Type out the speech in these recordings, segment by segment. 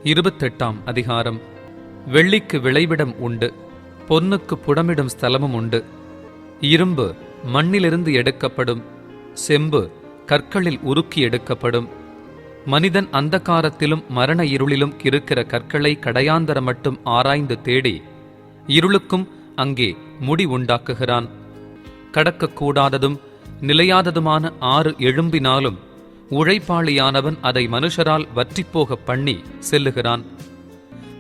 28ஆம் அதிகாரம். வெள்ளிக்கு விளைவிடம் உண்டு, பொன்னுக்கு புடமிடும் ஸ்தலமும் உண்டு. இரும்பு மண்ணிலிருந்து எடுக்கப்படும், செம்பு கற்களில் உருக்கி எடுக்கப்படும். மனிதன் அந்தகாரத்திலும் மரண இருளிலும் இருக்கிற கற்களை கடையாந்தர மட்டும் ஆராய்ந்து தேடி இருளுக்கும் அங்கே முடி உண்டாக்குகிறான். கடக்கக்கூடாததும் நிலையாததுமான 6 எழும்பினாலும் உழைப்பாளியானவன் அதை மனுஷரால் வற்றிப்போக பண்ணி செல்லுகிறான்.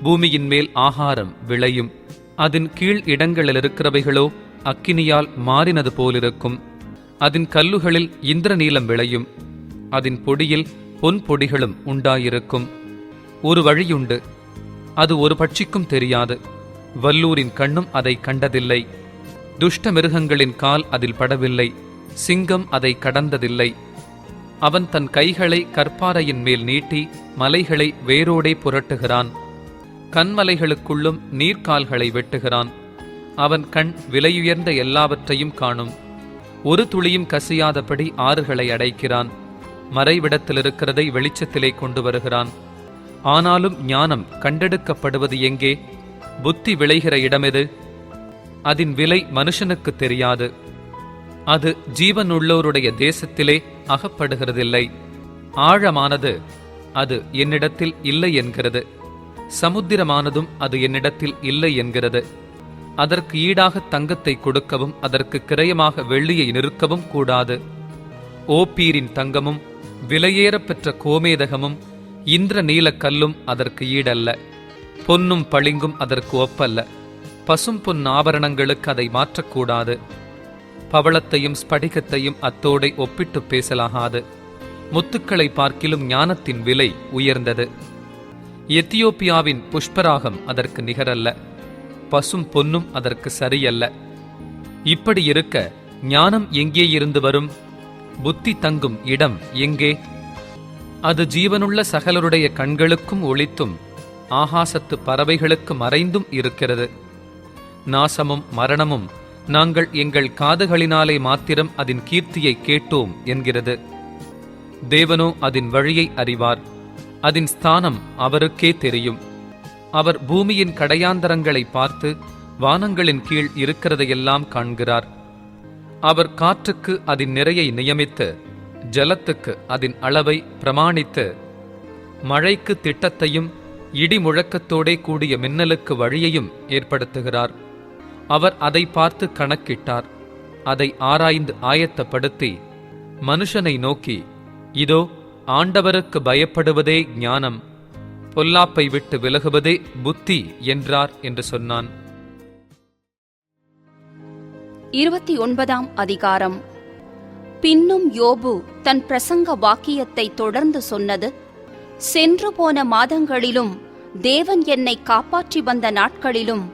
பூமியின் மேல் ஆகாரம் விளையும், அதன் கீழ் இடங்களில் இருக்கிறவைகளோ அக்கினியால் மாறினது போலிருக்கும். அதன் கல்லுகளில் இந்திரநீலம் விளையும், அதன் பொடியில் பொன் பொடிகளும் உண்டாயிருக்கும். ஒரு வழியுண்டு, அது ஒரு பட்சிக்கும் தெரியாது. வல்லூரின் கண்ணும் அதை கண்டதில்லை. துஷ்ட மிருகங்களின் கால் அதில் படவில்லை, சிங்கம் அதை கடந்ததில்லை. அவன் தன் கைகளை கற்பாறையின் மேல் நீட்டி மலைகளை வேரோடே புரட்டுகிறான். கண்மலைகளுக்குள்ளும் நீர்க்கால்களை வெட்டுகிறான். அவன் கண் விலையுயர்ந்த எல்லாவற்றையும் காணும். ஒரு துளியும் கசியாதபடி ஆறுகளை அடைக்கிறான். மறைவிடத்திலிருக்கிறதை வெளிச்சத்திலே கொண்டு வருகிறான். ஆனாலும் ஞானம் கண்டெடுக்கப்படுவது எங்கே? புத்தி விளைகிற இடமெது? அதன் விலை மனுஷனுக்கு தெரியாது. அது ஜீவனுள்ளோருடைய தேசத்திலே அகப்படுகிறதில்லை. ஆழமானது அது என்னிடத்தில் இல்லை என்கிறது, சமுத்திரமானதும் அது என்னிடத்தில் இல்லை என்கிறது. அதற்கு ஈடாக தங்கத்தை கொடுக்கவும் அதற்கு கிரயமாக வெள்ளியை நிறுக்கவும் கூடாது. ஓப்பீரின் தங்கமும் விலையேறப்பெற்ற கோமேதகமும் இந்திர நீலக்கல்லும் அதற்கு ஈடல்ல. பொன்னும் பளிங்கும் அதற்கு ஒப்பல்ல. பசும் பொன் ஆபரணங்களுக்கு அதை மாற்றக்கூடாது. பவளத்தையும் ஸ்படிகத்தையும் அத்தோடை ஒப்பிட்டு பேசலாகாது. முத்துக்களை பார்க்கிலும் ஞானத்தின் விலை உயர்ந்தது. எத்தியோப்பியாவின் புஷ்பராகம் அதற்கு நிகரல்ல, பசும் பொன்னும் அதற்கு சரியல்ல. இப்படி இருக்க ஞானம் எங்கே இருந்து வரும்? புத்தி தங்கும் இடம் எங்கே? அது ஜீவனுள்ள சகலருடைய கண்களுக்கும் ஒளித்தும் ஆகாசத்து பறவைகளுக்கு மறைந்தும் இருக்கிறது. நாசமும் மரணமும் நாங்கள் எங்கள் காதுகளினாலே மாத்திரம் அதன் கீர்த்தியை கேட்டோம் என்கிறது. தேவனோ அதன் வழியை அறிவார், அதன் ஸ்தானம் அவருக்கே தெரியும். அவர் பூமியின் கடையாந்தரங்களை பார்த்து வானங்களின் கீழ் இருக்கிறதையெல்லாம் காண்கிறார். அவர் காற்றுக்கு அதன் நிறையை நியமித்து ஜலத்துக்கு அதன் அளவை பிரமாணித்து மழைக்கு திட்டத்தையும் இடி முழக்கத்தோடே கூடிய மின்னலுக்கு வழியையும் ஏற்படுத்துகிறார். அவர் அதை பார்த்து கணக்கிட்டார், அதை ஆராய்ந்து ஆயத்தப்படுத்தி மனுஷனை நோக்கி, இதோ ஆண்டவருக்கு பயப்படுவதே ஞானம், பொல்லாப்பை விட்டு விலகுவதே புத்தி என்றார் என்று சொன்னான். 29ஆம் அதிகாரம். பின்னும் யோபு தன் பிரசங்க வாக்கியத்தை தொடர்ந்து சொன்னது, சென்று போன மாதங்களிலும் தேவன் என்னை காப்பாற்றி வந்த நாட்களிலும்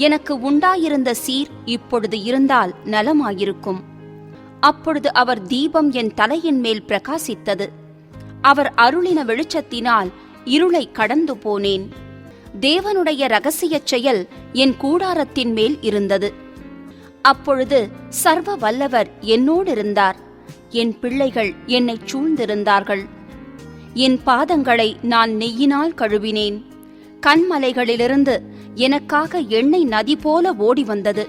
எனக்கு உண்டாயிருந்த சீர் இப்பொழுது இருந்தால் நலமாயிருக்கும். அப்பொழுது அவர் தீபம் என் தலையின் மேல் பிரகாசித்தது. அவர் அருளின வெளிச்சத்தினால் இருளை கடந்து போனேன். தேவனுடைய இரகசிய செயல் என் கூடாரத்தின் மேல் இருந்தது. அப்பொழுது சர்வ வல்லவர் என்னோடிருந்தார். என் பிள்ளைகள் என்னை சூழ்ந்திருந்தார்கள். என் பாதங்களை நான் நெய்யினால் கழுவினேன். கண்மலைகளிலிருந்து எனக்காக எண்ணெய் நதி போல ஓடி வந்தது.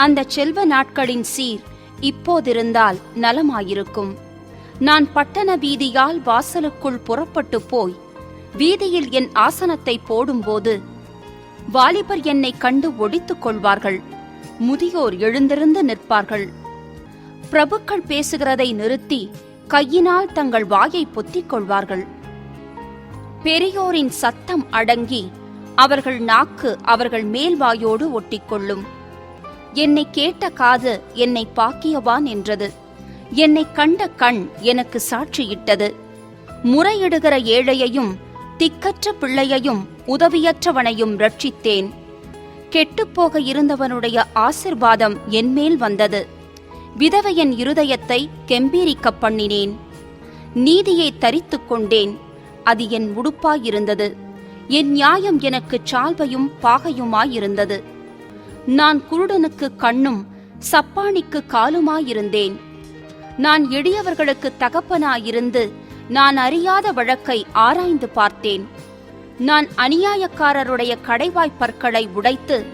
அந்த செல்வ நாட்களின் சீர் இப்போதிருந்தால் நலமாயிருக்கும். நான் பட்டண வீதியால் வாசலுக்குள் புறப்பட்டு போய் வீதியில் என் ஆசனத்தை போடும்போது வாலிபர் என்னை கண்டு ஒடித்துக் கொள்வார்கள், முதியோர் எழுந்திருந்து நிற்பார்கள். பிரபுக்கள் பேசுகிறதை நிறுத்தி கையினால் தங்கள் வாயை பொத்திக் கொள்வார்கள். பெரியோரின் சத்தம் அடங்கி அவர்கள் நாக்கு அவர்கள் மேல்வாயோடு ஒட்டிக்கொள்ளும். என்னை கேட்ட காது என்னை பாக்கியவான் என்றது. என்னை கண்ட கண் எனக்கு சாட்சியிட்டது. முறையிடுகிற ஏழையையும் திக்கற்ற பிள்ளையையும் உதவியற்றவனையும் ரட்சித்தேன். கெட்டுப்போக இருந்தவனுடைய ஆசிர்வாதம் என்மேல் வந்தது. விதவையின் இருதயத்தை கெம்பீரிக்க பண்ணினேன். நீதியை தரித்துக் கொண்டேன், அது என் உடுப்பாயிருந்தது. என் நியாயம் எனக்கு சால்வையும் பாகையுமாயிருந்தது. நான் குருடனுக்கு கண்ணும் சப்பாணிக்கு காலுமாயிருந்தேன். நான் எளியவர்களுக்கு தகப்பனாயிருந்து நான் அறியாத வழக்கை ஆராய்ந்து பார்த்தேன். நான் அநியாயக்காரருடைய கடைவாய்ப் பற்களை உடைத்து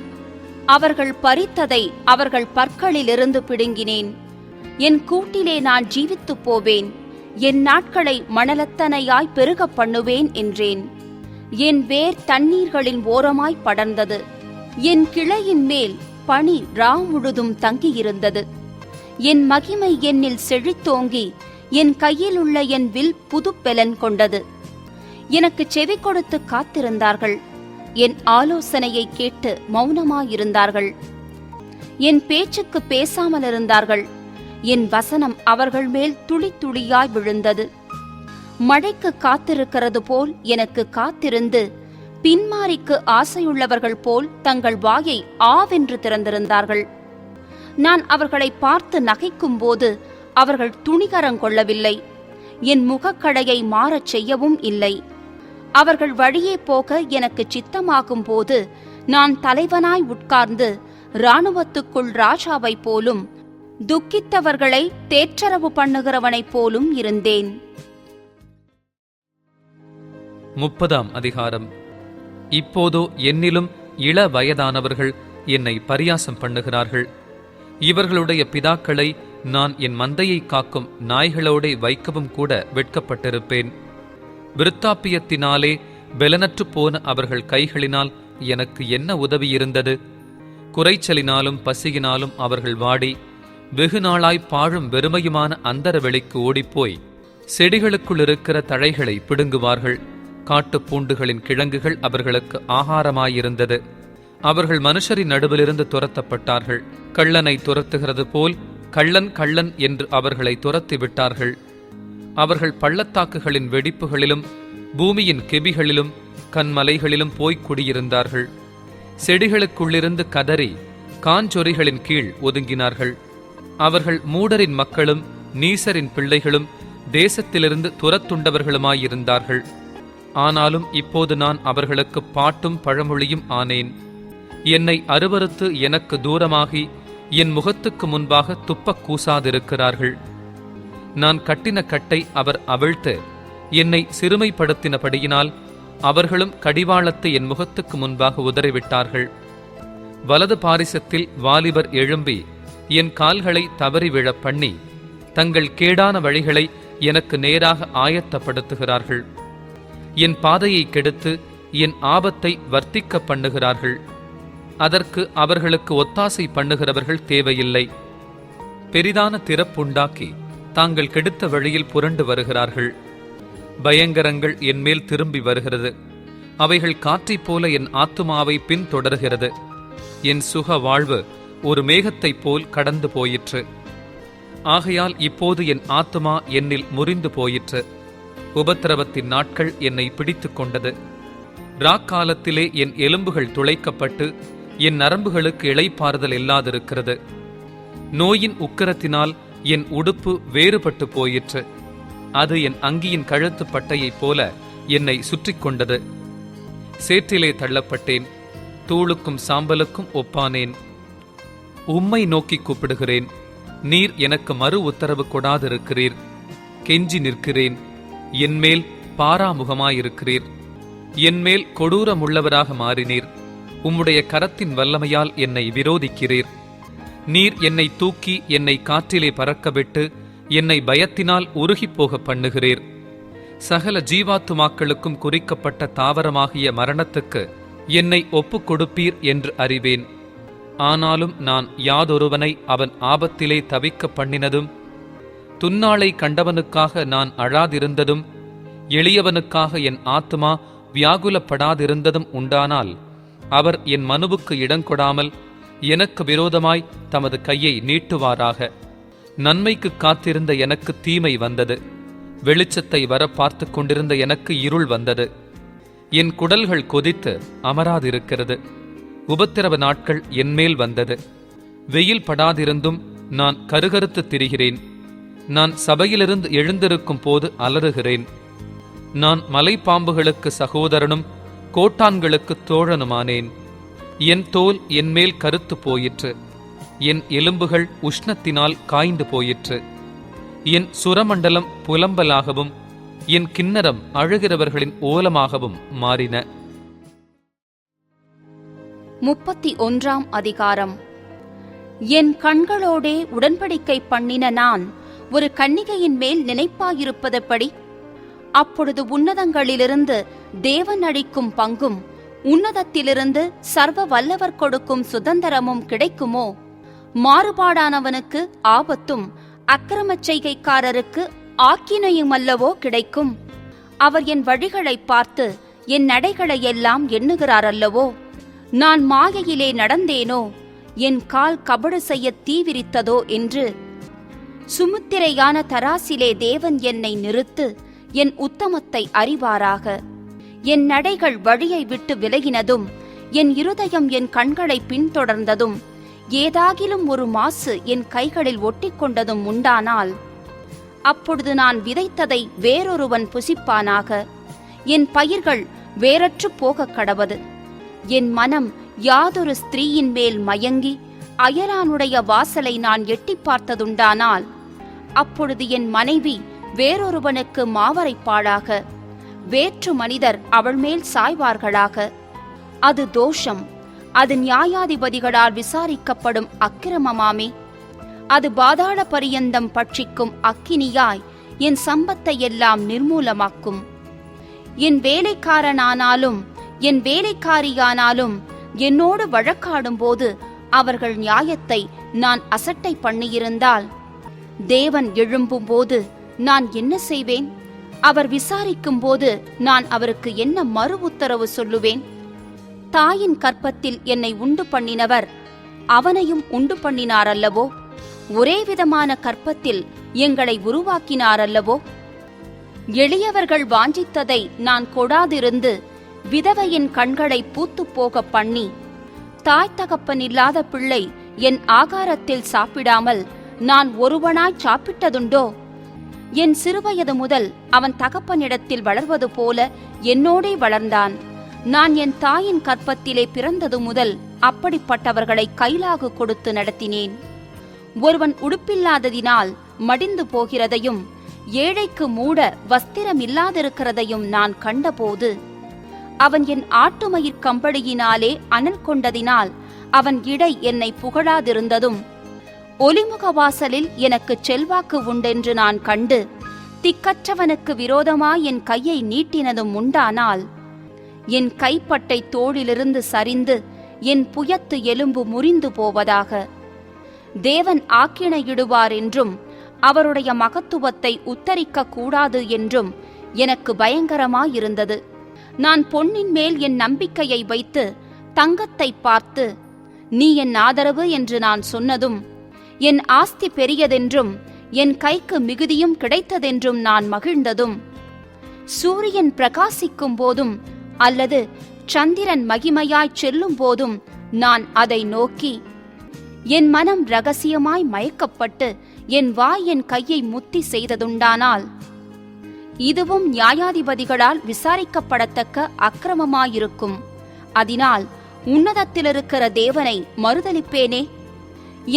அவர்கள் பறித்ததை அவர்கள் பற்களிலிருந்து பிடுங்கினேன். என் கூட்டிலே நான் ஜீவித்துப் போவேன், என் நாட்களை மணலத்தனையாய் பெருகப் பண்ணுவேன் என்றேன். என் வேர் தண்ணீர்களின் ஓரமாய் படர்ந்தது, என் கிளையின் மேல் பனி ரா முழுதும் தங்கியிருந்தது. என் மகிமை என்னில் செழித்தோங்கி என் கையில் உள்ள என் வில் புதுப்பெலன் கொண்டது. எனக்கு செவி கொடுத்து காத்திருந்தார்கள், என் ஆலோசனையை கேட்டு மௌனமாயிருந்தார்கள். என் பேச்சுக்கு பேசாமல் இருந்தார்கள், என் வசனம் அவர்கள் மேல் துளி துளியாய் விழுந்தது. மழைக்கு காத்திருக்கிறது போல் எனக்கு காத்திருந்து, பின்மாரிக்கு ஆசையுள்ளவர்கள் போல் தங்கள் வாயை ஆவென்று திறந்திருந்தார்கள். நான் அவர்களை பார்த்து நகைக்கும்போது அவர்கள் துணிகரங்கொள்ளவில்லை, என் முகக்கடையை மாறச் செய்யவும் இல்லை. அவர்கள் வழியே போக எனக்கு சித்தமாகும் போது நான் தலைவனாய் உட்கார்ந்து இராணுவத்துக்குள் ராஜாவைப் போலும் துக்கித்தவர்களை தேற்றரவு பண்ணுகிறவனைப் போலும் இருந்தேன். 30ஆம் அதிகாரம். இப்போதோ என்னிலும் இள வயதானவர்கள் என்னை பரியாசம் பண்ணுகிறார்கள். இவர்களுடைய பிதாக்களை நான் என் மந்தையை காக்கும் நாய்களோடே வைக்கவும் கூட வெட்கப்பட்டிருப்பேன். விருத்தாப்பியத்தினாலே பெலனற்று போன அவர்கள் கைகளினால் எனக்கு என்ன உதவி இருந்தது? குறைச்சலினாலும் பசியினாலும் அவர்கள் வாடி வெகு நாளாய் பாழும் வெறுமையுமான அந்தரவெளிக்கு ஓடிப்போய் செடிகளுக்குள் இருக்கிற தழைகளை பிடுங்குவார்கள். காட்டுப் பூண்டுகளின் கிழங்குகள் அவர்களுக்கு ஆகாரமாயிருந்தது. அவர்கள் மனுஷரின் நடுவிலிருந்து துரத்தப்பட்டார்கள். கள்ளனை துரத்துகிறது போல் கள்ளன் கள்ளன் என்று அவர்களை துரத்தி விட்டார்கள். அவர்கள் பள்ளத்தாக்குகளின் வெடிப்புகளிலும் பூமியின் கெபிகளிலும் கண்மலைகளிலும் போய்க் குடியிருந்தார்கள். செடிகளுக்குள்ளிருந்து கதறி காஞ்சொரிகளின் கீழ் ஒதுங்கினார்கள். அவர்கள் மூடரின் மக்களும் நீசரின் பிள்ளைகளும் தேசத்திலிருந்து துரத்துண்டவர்களுமாயிருந்தார்கள். ஆனாலும் இப்போது நான் அவர்களுக்கு பாட்டும் பழமொழியும் ஆனேன். என்னை அருவருத்து எனக்கு தூரமாகி என் முகத்துக்கு முன்பாக துப்பக் கூசாதிருக்கிறார்கள். நான் கட்டின கட்டை அவர் அவிழ்த்து என்னை சிறுமைப்படுத்தினபடியினால் அவர்களும் கடிவாளத்தை என் முகத்துக்கு முன்பாக உதறிவிட்டார்கள். வலது பாரிசத்தில் வாலிபர் எழும்பி என் கால்களை தவறி விழப் பண்ணி தங்கள் கேடான வழிகளை எனக்கு நேராக ஆயத்தப்படுத்துகிறார்கள். என் பாதையை கெடுத்து என் ஆபத்தை வர்த்திக்க பண்ணுகிறார்கள். அதற்கு அவர்களுக்கு ஒத்தாசை பண்ணுகிறவர்கள் தேவையில்லை. பெரிதான திறப்புண்டாக்கி தாங்கள் கெடுத்த வழியில் புரண்டு வருகிறார்கள். பயங்கரங்கள் என்மேல் திரும்பி வருகிறது. அவைகள் காற்றைப் போல என் ஆத்துமாவை பின்தொடர்கிறது. என் சுக வாழ்வு ஒரு மேகத்தைப் போல் கடந்து போயிற்று. ஆகையால் இப்போது என் ஆத்துமா என்னில் முறிந்து போயிற்று. உபத்திரவத்தின் நாட்கள் என்னை பிடித்துக் கொண்டது. ராக்காலத்திலே என் எலும்புகள் துளைக்கப்பட்டு என் நரம்புகளுக்கு இளைப்பாறுதல் இல்லாதிருக்கிறது. நோயின் உக்கிரத்தினால் என் உடுப்பு வேறுபட்டு போயிற்று. அது என் அங்கியின் கழுத்து பட்டையைப் போல என்னை சுற்றி கொண்டது. சேற்றிலே தள்ளப்பட்டேன். தூளுக்கும் சாம்பலுக்கும் ஒப்பானேன். உம்மை நோக்கி கூப்பிடுகிறேன். நீர் எனக்கு மறு உத்தரவு கொடாதிருக்கிறீர். கெஞ்சி நிற்கிறேன். என்மேல் பாராமுகமாயிருக்கிறீர். என்மேல் கொடூரமுள்ளவராக மாறினீர். உம்முடைய கரத்தின் வல்லமையால் என்னை விரோதிக்கிறீர். நீர் என்னை தூக்கி என்னை காற்றிலே பறக்கவிட்டு என்னை பயத்தினால் உருகிப்போக பண்ணுகிறீர். சகல ஜீவாத்துமாக்களுக்கும் குறிக்கப்பட்ட தாவரமாகிய மரணத்துக்கு என்னை ஒப்புக் கொடுப்பீர் என்று அறிவேன். ஆனாலும் நான் யாதொருவனை அவன் ஆபத்திலே தவிக்க பண்ணினதும், துன்னாளை கண்டவனுக்காக நான் அழாதிருந்ததும், எளியவனுக்காக என் ஆத்துமா வியாகுலப்படாதிருந்ததும் உண்டானால், அவர் என் மனுவுக்கு இடங்கொடாமல் எனக்கு விரோதமாய் தமது கையை நீட்டுவாராக. நன்மைக்கு காத்திருந்த எனக்கு தீமை வந்தது. வெளிச்சத்தை வர பார்த்து கொண்டிருந்த எனக்கு இருள் வந்தது. என் குடல்கள் கொதித்து அமராதிருக்கிறது. உபத்திரவ நாட்கள் என்மேல் வந்தது. வெயில் படாதிருந்தும் நான் கருகருத்து திரிகிறேன். நான் சபையிலிருந்து எழுந்திருக்கும் போது அலறுகிறேன். நான் மலைப்பாம்புகளுக்கு சகோதரனும் கோட்டான்களுக்கு தோழனுமானேன். என் தோல் என்மேல் கருத்து போயிற்று. என் எலும்புகள் உஷ்ணத்தினால் காய்ந்து போயிற்று. என் சுரமண்டலம் புலம்பலாகவும் என் கிண்ணறம் அழுகிறவர்களின் ஓலமாகவும் மாறின. 31ஆம் அதிகாரம். என் கண்களோடே உடன்படிக்கை பண்ணின நான் ஒரு கன்னிகையின் மேல் நினைப்பாயிருப்பதெப்படி? அப்பொழுது உன்னதங்களிலிருந்து தேவன் அளிக்கும் பங்கும் உன்னதத்திலிருந்து சர்வ வல்லவர் கொடுக்கும் சுதந்திரமும் கிடைக்குமோ? மாறுபாடானவனுக்கு ஆபத்தும் அக்கிரமச் செய்கைக்காரருக்கு ஆக்கினையுமல்லவோ கிடைக்கும். அவர் என் வழிகளை பார்த்து என் நடைகளை எல்லாம் எண்ணுகிறார் அல்லவோ? நான் மாயையிலே நடந்தேனோ? என் கால் கபடு செய்ய தீவிரித்ததோ என்று. சுமுத்திரையான தராசிலே தேவன் என்னை நிறுத்து, என் உத்தமத்தை அறிவாராக. என் நடைகள் வழியை விட்டு விலகினதும் என் இருதயம் என் கண்களை பின்தொடர்ந்ததும் ஏதாகிலும் ஒரு மாசு என் கைகளில் ஒட்டிக்கொண்டதும் உண்டானால், அப்பொழுது நான் விதைத்ததை வேறொருவன் புசிப்பானாக. என் பயிர்கள் வேறற்று போகக் கடவது. என் மனம் யாதொரு ஸ்திரீயின் மேல் மயங்கி அயலானுடைய வாசலை நான் எட்டி பார்த்ததுண்டானால், அப்பொழுது என் மனைவி வேறொருவனுக்கு மாவரைப்பாளாக. வேற்று மனிதர் அவள் மேல் சாய்வார்களாக. அது தோஷம். அது நியாயாதிபதிகளால் விசாரிக்கப்படும் அக்கிரமமாமே. அது பாதாள பரியந்தம் பட்சிக்கும் அக்கினியாய் என் சம்பத்தை எல்லாம் நிர்மூலமாக்கும். என் வேலைக்காரனானாலும் என் வேலைக்காரியானாலும் என்னோடு வழக்காடும்போது அவர்கள் நியாயத்தை நான் அசட்டை பண்ணியிருந்தால், தேவன் எழும்பும்போது நான் என்ன செய்வேன்? அவர் விசாரிக்கும் போது நான் அவருக்கு என்ன மறு உத்தரவு சொல்லுவேன்? தாயின் கற்பத்தில் என்னை உண்டு பண்ணினவர் அவனையும் உண்டு பண்ணினாரல்லவோ? ஒரே விதமான கற்பத்தில் எங்களை உருவாக்கினாரல்லவோ? எளியவர்கள் வாஞ்சித்ததை நான் கொடாதிருந்து விதவையின் கண்களை பூத்துப்போக பண்ணி, தாய் தகப்பன் இல்லாத பிள்ளை என் ஆகாரத்தில் சாப்பிடாமல் நான் ஒருவனாய் சாப்பிட்டதுண்டோ? என் சிறுவயது முதல் அவன் தகப்பனிடத்தில் வளர்வது போல என்னோடே வளர்ந்தான். நான் என் தாயின் கற்பத்திலே பிறந்தது முதல் அப்படிப்பட்டவர்களை கைலாகு கொடுத்து நடத்தினேன். ஒருவன் உடுப்பில்லாததினால் மடிந்து போகிறதையும் ஏழைக்கு மூட வஸ்திரமில்லாதிருக்கிறதையும் நான் கண்டபோது, அவன் என் ஆட்டுமயிர் கம்பளியினாலே அனல் கொண்டதினால் அவன் இடை என்னை புகழாதிருந்ததும், ஒலிமுக வாசலில் எனக்கு செல்வாக்கு உண்டென்று நான் கண்டு திக்கற்றவனுக்கு விரோதமாய் என் கையை நீட்டினதும் உண்டானால், என் கைப்பட்டை தோளிலிருந்து சரிந்து என் புயத்து எலும்பு முறிந்து போவதாக. தேவன் ஆக்கினையிடுவார் என்றும் அவருடைய மகத்துவத்தை உத்தரிக்க கூடாது என்றும் எனக்கு பயங்கரமாயிருந்தது. நான் பொன்னின் மேல் என் நம்பிக்கையை வைத்து தங்கத்தை பார்த்து, நீ என் ஆதரவு என்று நான் சொன்னதும், என் ஆஸ்தி பெரியதென்றும் என் கைக்கு மிகுதியும் கிடைத்ததென்றும் நான் மகிழ்ந்ததும், சூரியன் பிரகாசிக்கும் போதும் அல்லது சந்திரன் மகிமையாய் செல்லும் போதும் நான் அதை நோக்கி, என் மனம் இரகசியமாய் மயக்கப்பட்டு என் வாய் என் கையை முத்தி செய்ததுண்டானால், இதுவும் நியாயாதிபதிகளால் விசாரிக்கப்படத்தக்க அக்கிரமமாயிருக்கும். அதனால் உன்னதத்திலிருக்கிற தேவனை மறுதலிப்பேனே.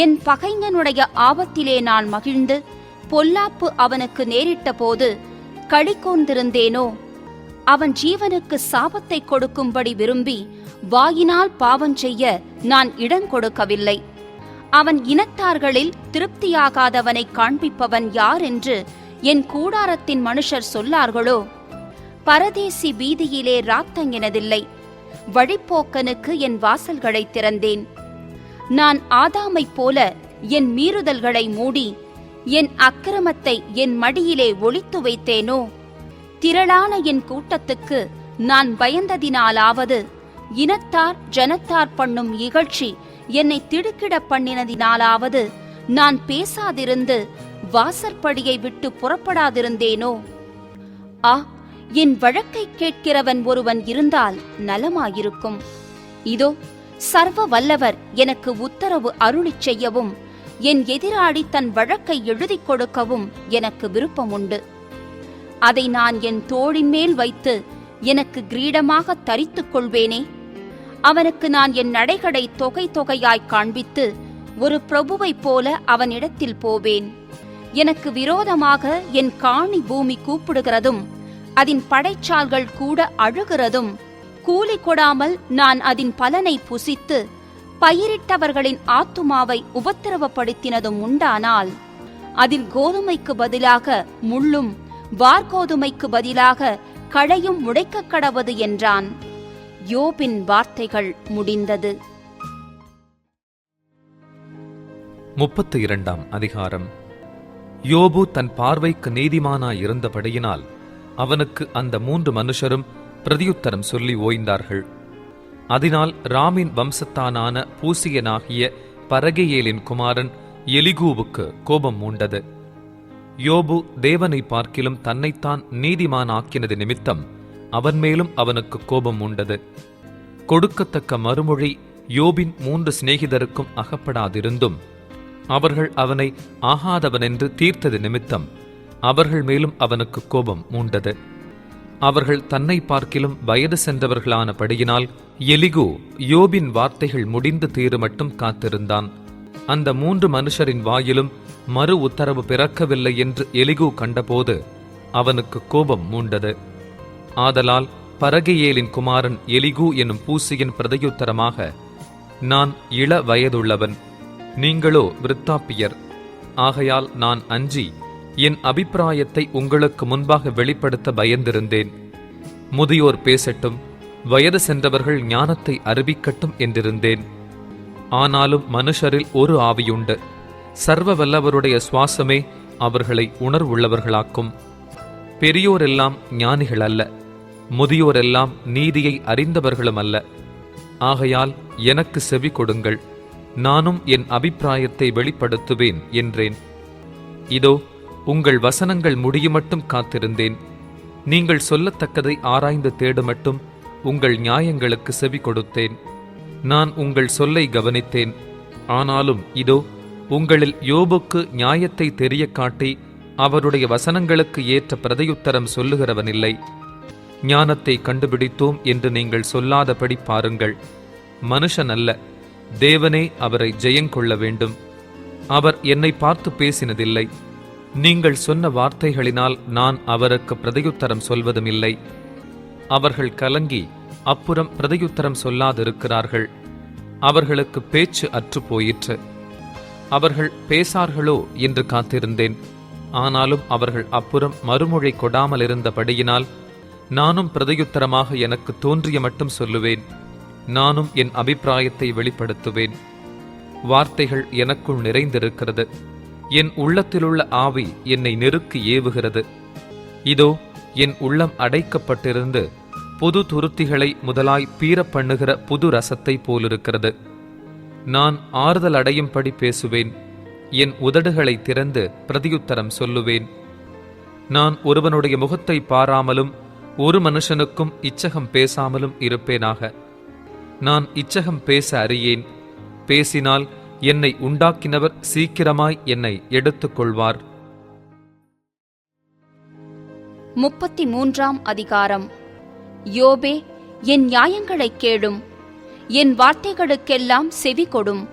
என் பகைஞனுடைய ஆபத்திலே நான் மகிழ்ந்து பொல்லாப்பு அவனுக்கு நேரிட்ட போது களி கூர்ந்திருந்தேனோ? அவன் ஜீவனுக்கு சாபத்தை கொடுக்கும்படி விரும்பி வாயினால் பாவம் செய்ய நான் இடம் கொடுக்கவில்லை. அவன் இனத்தார்களில் திருப்தியாகாதவனை காண்பிப்பவன் யார் என்று என் கூடாரத்தின் மனுஷர் சொல்லார்களோ? பரதேசி வீதியிலே ராத்தங்கினதில்லை. வழிப்போக்கனுக்கு என் வாசல்களை திறந்தேன். நான் ஆதாமைப் போல என் மீறுதல்களை மூடி என் அக்கிரமத்தை என் மடியிலே ஒளித்து வைத்தேனோ? திரளான என் கூட்டத்துக்கு நான் பயந்ததினாலாவது, இனத்தார் ஜனத்தார் பண்ணும் இகழ்ச்சி என்னை திடுக்கிட பண்ணினதினாலாவது நான் பேசாதிருந்து வாசற்படியை விட்டு புறப்படாதிருந்தேனோ? ஆ, என் வழக்கை கேட்கிறவன் ஒருவன் இருந்தால் நலமாயிருக்கும். இதோ சர்வ வல்லவர் எனக்கு உத்தரவு அருளிச் செய்யவும் என் எதிராளி தன் வழக்கை எழுதிக் கொடுக்கவும் எனக்கு விருப்பமுண்டு. அதை நான் என் தோளின் மேல் வைத்து எனக்கு கிரீடமாக தரித்துக் கொள்வேனே. அவனுக்கு நான் என் நடைகளை தொகை தொகையாய் காண்பித்து ஒரு பிரபுவைப் போல அவனிடத்தில் போவேன். எனக்கு விரோதமாக என் காணி பூமி கூப்பிடுகிறதும் அதன் படைச்சால்கள் கூட அழுகிறதும், கூலி கொடாமல் நான் அதன் பலனை புசித்து பயிரிட்டவர்களின் ஆத்துமாவை உபத்திரவப்படுத்தினதும் உண்டானால், அதில் கோதுமைக்கு பதிலாக முள்ளும் வார்கோதுமைக்கு பதிலாக களையும் முளைக்கக் கடவது என்றான். யோபின் வார்த்தைகள் முடிந்தது. 32ஆம் அதிகாரம். யோபு தன் பார்வைக்கு நீதிமானாய் இருந்தபடியினால் அவனுக்கு அந்த 3 மனுஷரும் பிரதியுத்தரம் சொல்லி ஓய்ந்தார்கள். அதனால் ராமின் வம்சத்தானான பூசியனாகிய பரகெயேலின் குமாரன் எலிகூவுக்கு கோபம் மூண்டது. யோபு தேவனை பார்க்கிலும் தன்னைத்தான் நீதிமானாக்கினது நிமித்தம் அவன் மேலும் அவனுக்கு கோபம் உண்டது. கொடுக்கத்தக்க மறுமொழி யோபின் 3 சிநேகிதருக்கும் அகப்படாதிருந்தும் அவர்கள் அவனை ஆகாதவனென்று தீர்த்தது நிமித்தம் அவர்கள் மேலும் அவனுக்கு கோபம் மூண்டது. அவர்கள் தன்னை பார்க்கிலும் வயது சென்றவர்களானபடியினால் எலிகு யோபின் வார்த்தைகள் முடிந்து தீரு மட்டும் காத்திருந்தான். அந்த 3 மனுஷரின் வாயிலும் மறு உத்தரவு பிறக்கவில்லை என்று எலிகு கண்டபோது அவனுக்கு கோபம் மூண்டது. ஆதலால் பரகெயேலின் குமாரன் எலிகு எனும் பூசியின் பிரதியுத்தரமாக, நான் இள வயதுள்ளவன், நீங்களோ விருத்தாப்பியர். ஆகையால் நான் அஞ்சி என் அபிப்பிராயத்தை உங்களுக்கு முன்பாக வெளிப்படுத்த பயந்திருந்தேன். முதியோர் பேசட்டும், வயது சென்றவர்கள் ஞானத்தை அறிவிக்கட்டும் என்றிருந்தேன். ஆனாலும் மனுஷரில் ஒரு ஆவியுண்டு, சர்வ வல்லவருடைய சுவாசமே அவர்களை உணர்வுள்ளவர்களாக்கும். பெரியோரெல்லாம் ஞானிகள் அல்ல, முதியோரெல்லாம் நீதியை அறிந்தவர்களும் அல்ல. ஆகையால் எனக்கு செவி கொடுங்கள், நானும் என் அபிப்பிராயத்தை வெளிப்படுத்துவேன் என்றேன். இதோ உங்கள் வசனங்கள் முடியுமட்டும் காத்திருந்தேன். நீங்கள் சொல்லத்தக்கதை ஆராய்ந்து தேடுமட்டும் உங்கள் நியாயங்களுக்கு செவி கொடுத்தேன். நான் உங்கள் சொல்லை கவனித்தேன். ஆனாலும் இதோ உங்களில் யோபுக்கு நியாயத்தை தெரிய காட்டி அவருடைய வசனங்களுக்கு ஏற்ற பிரதியுத்தரம் சொல்லுகிறவனில்லை. ஞானத்தை கண்டுபிடித்தோம் என்று நீங்கள் சொல்லாதபடி பாருங்கள். மனுஷன் அல்ல, தேவனே அவரை ஜெயங்கொள்ள வேண்டும். அவர் என்னை பார்த்து பேசினதில்லை. நீங்கள் சொன்ன வார்த்தைகளினால் நான் அவருக்கு பிரதியுத்தரம் சொல்வதும் இல்லை. அவர்கள் கலங்கி அப்புறம் பிரதியுத்தரம் சொல்லாதிருக்கிறார்கள். அவர்களுக்கு பேச்சு அற்று போயிற்று. அவர்கள் பேசார்களோ என்று காத்திருந்தேன். ஆனாலும் அவர்கள் அப்புறம் மறுமொழி கொடாமல் இருந்தபடியினால் நானும் பிரதியுத்தரமாக எனக்கு தோன்றிய மட்டும் சொல்லுவேன். நானும் என் அபிப்பிராயத்தை வெளிப்படுத்துவேன். வார்த்தைகள் எனக்குள் நிறைந்திருக்கிறது. என் உள்ளத்திலுள்ள ஆவி என்னை நெருக்கி ஏவுகிறது. இதோ என் உள்ளம் அடைக்கப்பட்டிருந்து புது துருத்திகளை முதலாய் பீரப் பண்ணுகிற புது ரசத்தை போலிருக்கிறது. நான் ஆறுதல் அடையும்படி பேசுவேன். என் உதடுகளை திறந்து பிரதியுத்தரம் சொல்லுவேன். நான் ஒருவனுடைய முகத்தை பாராமலும் ஒரு மனுஷனுக்கும் இச்சகம் பேசாமலும் இருப்பேனாக. நான் இச்சகம் பேச அறியேன். பேசினால் என்னை உண்டாக்கினவர் சீக்கிரமாய் என்னை எடுத்துக்கொள்வார். 33ஆம் அதிகாரம். யோபே, என் நியாயங்களைக் கேளும், என் வார்த்தைகளுக்கெல்லாம் செவி கொடும்.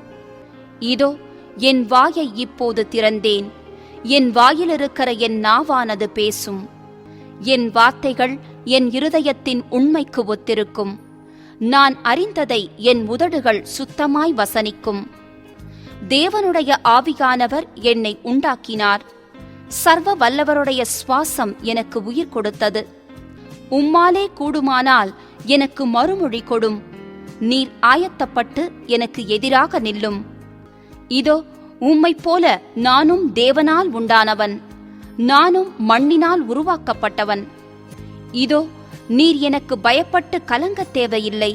இதோ என் வாயை இப்போது திறந்தேன். என் வாயிலிருக்கிற என் நாவானது பேசும். என் வார்த்தைகள் என் இருதயத்தின் உண்மைக்கு ஒத்திருக்கும். நான் அறிந்ததை என் உதடுகள் சுத்தமாய் வசனிக்கும். தேவனுடைய ஆவியானவர் என்னை உண்டாக்கினார். சர்வ வல்லவருடைய சுவாசம் எனக்கு உயிர் கொடுத்தது. உம்மாலே கூடுமானால் எனக்கு மறுமொழி கொடும். நீர் ஆயத்தப்பட்டு எனக்கு எதிராக நில்லும். இதோ உம்மைப் போல நானும் தேவனால் உண்டானவன், நானும் மண்ணினால் உருவாக்கப்பட்டவன். இதோ நீர் எனக்கு பயப்பட்டு கலங்கத் தேவையில்லை.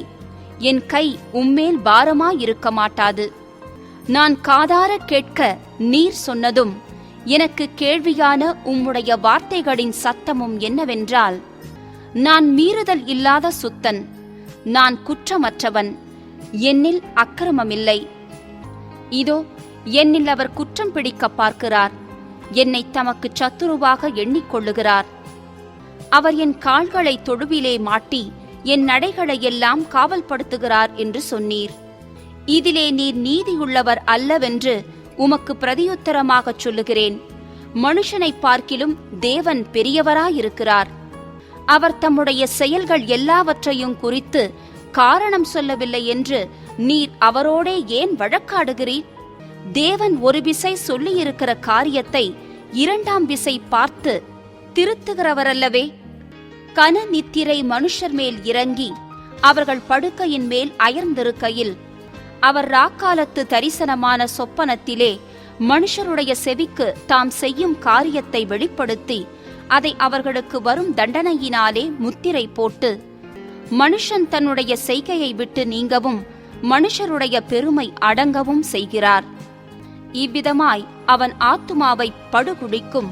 என் கை உம்மேல் பாரமாயிருக்க மாட்டாது. நான் காதார கேட்க நீர் சொன்னதும் எனக்கு கேள்வியான உம்முடைய வார்த்தைகளின் சத்தமும் என்னவென்றால், நான் மீறுதல் இல்லாத சுத்தன், நான் குற்றமற்றவன், என்னில் அக்கிரமமில்லை. இதோ என்னில் அவர் குற்றம் பிடிக்க பார்க்கிறார். என்னை தமக்கு சத்துருவாக எண்ணிக்கொள்ளுகிறார். அவர் என் கால்களை தொழுவிலே மாட்டி என் நடைகளையெல்லாம் காவல்படுத்துகிறார் என்று சொன்னீர். இதிலே நீர் நீதியுள்ளவர் அல்லவென்று உமக்கு பிரதியுத்தரமாகச் சொல்லுகிறேன். மனுஷனை பார்க்கிலும் தேவன் பெரியவராயிருக்கிறார். அவர் தம்முடைய செயல்கள் எல்லாவற்றையும் குறித்து காரணம் சொல்லவில்லை என்று நீர் அவரோடே ஏன் வழக்காடுகிறீர்? தேவன் ஒரு விசை சொல்லியிருக்கிற காரியத்தை இரண்டாம் விசை பார்த்து திருத்துகிறவரல்லவே. கன நித்திரை மனுஷர் மேல் இறங்கி அவர்கள் படுக்கையின் மேல் அயர்ந்திருக்கையில் அவர் ராக்காலத்து தரிசனமான சொப்பனத்திலே மனுஷருடைய செவிக்கு தாம் செய்யும் காரியத்தை வெளிப்படுத்தி அதை அவர்களுக்கு வரும் தண்டனையினாலே முத்திரை போட்டு மனுஷன் தன்னுடைய செய்கையை விட்டு நீங்கவும் மனுஷருடைய பெருமை அடங்கவும் செய்கிறார். இவ்விதமாய் அவன் ஆத்துமாவை படுகுழிக்கும்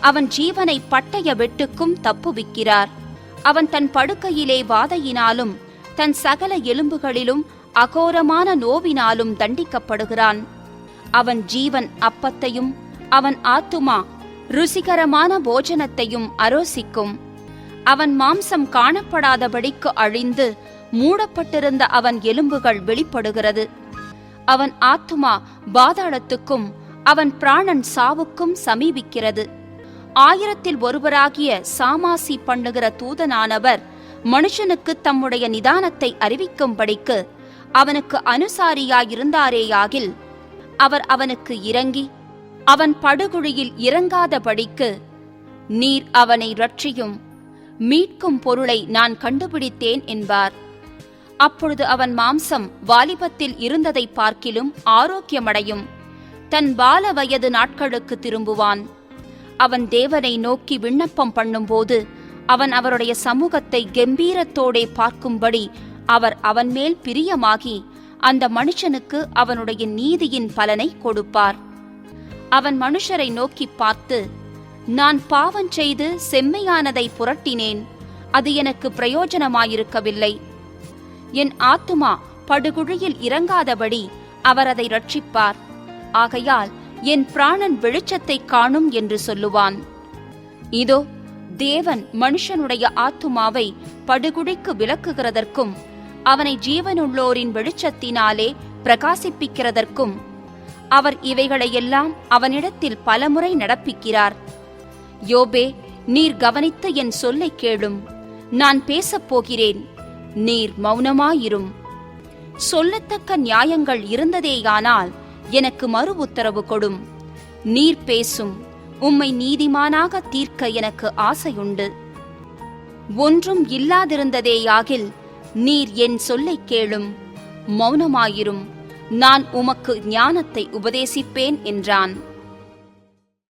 அவன் ஜீவனை பட்டய வெட்டுக்கும் தப்புவிக்கிறார். அவன் தன் படுக்கையிலே வாதையினாலும் தன் சகல எலும்புகளிலும் அகோரமான நோவினாலும் தண்டிக்கப்படுகிறான். அவன் ஜீவன் அப்பத்தையும் அவன் ஆத்துமா ருசிகரமான போஜனத்தையும் அரோசிக்கும். அவன் மாம்சம் காணப்படாதபடிக்கு அழிந்து மூடப்பட்டிருந்த அவன் எலும்புகள் வெளிப்படுகிறது. அவன் ஆத்துமா பாதாளத்துக்கும் அவன் பிராணன் சாவுக்கும் சமீபிக்கிறது. 1000 ஒருவராகிய சாமாசி பண்ணுகிற தூதனானவர் மனுஷனுக்கு தம்முடைய நிதானத்தை அறிவிக்கும்படிக்கு அவனுக்கு அனுசாரியாயிருந்தாரேயாகில் அவர் அவனுக்கு இறங்கி அவன் படுகுழியில் இறங்காதபடிக்கு நீர் அவனை இரட்சியும், மீட்கும் பொருளை நான் கண்டுபிடித்தேன் என்பார். அப்பொழுது அவன் மாம்சம் வாலிபத்தில் இருந்ததை பார்க்கிலும் ஆரோக்கியமடையும், தன் பால வயது நாட்களுக்கு திரும்புவான். அவன் தேவனை நோக்கி விண்ணப்பம் பண்ணும்போது அவன் அவருடைய சமூகத்தை கம்பீரத்தோடே பார்க்கும்படி அவர் அவன் மேல் பிரியமாகி அந்த மனுஷனுக்கு அவனுடைய நீதியின் பலனை கொடுப்பார். அவன் மனுஷரை நோக்கி பார்த்து, நான் பாவம் செய்து செம்மையானதை புரட்டினேன், அது எனக்கு பிரயோஜனமாயிருக்கவில்லை. என் ஆத்துமா படுகுழியில் இறங்காதபடி அவர் அதை இரட்சிப்பார். ஆகையால் என் பிராணன் வெளிச்சத்தை காணும் என்று சொல்லுவான். இதோ தேவன் மனுஷனுடைய ஆத்துமாவை படுகுழிக்கு விலக்குகிறதற்கும் அவனை ஜீவனுள்ளோரின் வெளிச்சத்தினாலே பிரகாசிப்பிக்கிறதற்கும் அவர் இவைகளையெல்லாம் அவனிடத்தில் பலமுறை நடப்பிக்கிறார். யோபே, நீர் கவனித்து என் சொல்லை கேளும். நான் பேசப்போகிறேன், நீர் மௌனமாயிரும். சொல்லத்தக்க நியாயங்கள் இருந்ததேயானால் எனக்கு மறு உத்தரவு கொடும். நீர் பேசும், உம்மை நீதிமானாக தீர்க்க எனக்கு ஆசையுண்டு. ஒன்றும் இல்லாதிருந்ததேயாகில் நீர் என் சொல்லை கேளும், மௌனமாயிரும், நான் உமக்கு ஞானத்தை உபதேசிப்பேன் என்றான்.